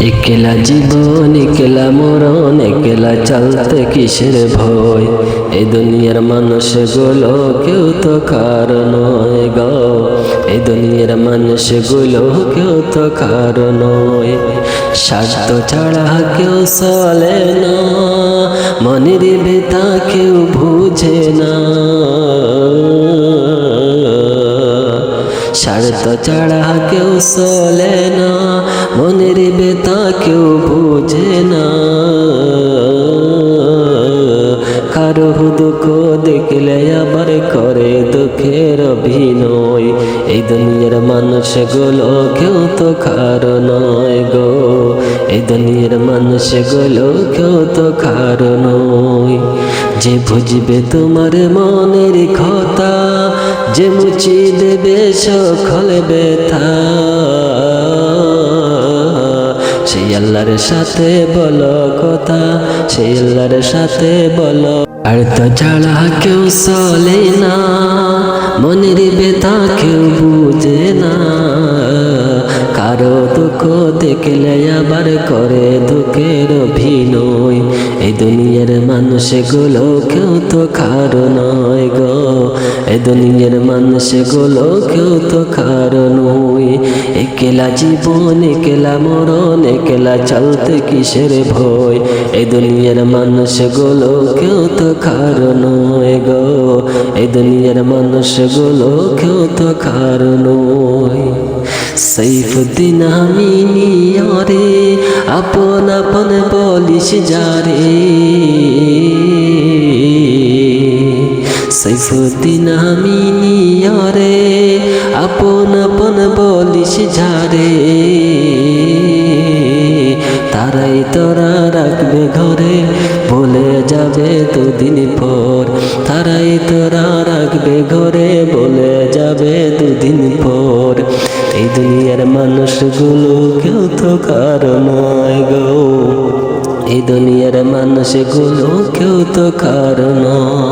একলা জীবন একলা মরণ একলা চলতে কিসের ভয়। এই দুনিয়ার মানুষগুলো কেউ তো কারণ নয় গো, এই দুনিয়ার মানুষগুলো কেউ তো কারণ নয়। স্বার্থ ছাড়া কেউ চলে না, মনের ব্যথা কেউ বুঝে না। স্বার্থ ছাড়া কেউ চলে না, মনের ব্যথা কেউ বুঝে না। কারো দুঃখ দেখলে আবার করে দুঃখের অভিনয়। এই দুনিয়ার মানুষগুলো কেউ তো কারো নয় গো, এই দুনিয়ার মানুষগুলো কেউ তো কারো নয়। যে বুঝবে তোমার মনের কথা, যে মুছি দেবে সকল ব্যথা, সেই আল্লাহর সাথে বলো কথা, সেই আল্লাহর সাথে বলো। আর তো ছাড়া কেউ চলে না, মনের ব্যথা কেউ বুঝে না। কারো দুঃখ দেখলে আবার করে দুঃখের অভিনয়। এই দুনিয়ার মানুষগুলো কেউ তো কারো নয় গো, এই দুনিয়ার মানুষগুলো কেউ তো কারো নয়। একলা জীবন একলা মরণ একলা চলতে কিসের ভয়। এই দুনিয়ার মানুষগুলো কেউ তো কারো নয় গো, এই দুনিয়ার মানুষগুলো কেউ তো কারো নয়। সাইফুদ্দিন আমিনী রে আপন আপন বলিস যারে, সাইফুদ্দিন আমিনী রে আপন আপন বলিস যারে। তারাই তোরা রাখবে ঘরে, বলে যাবে দুদিন পর। তারাই তোরা রাখবে ঘরে, বলে যাবে দুদিন পর। এই দুনিয়ার মানুষগুলো কেউ তো কারো নয় গো, এই দুনিয়ার মানুষগুলো কেউ তো কারো নয়।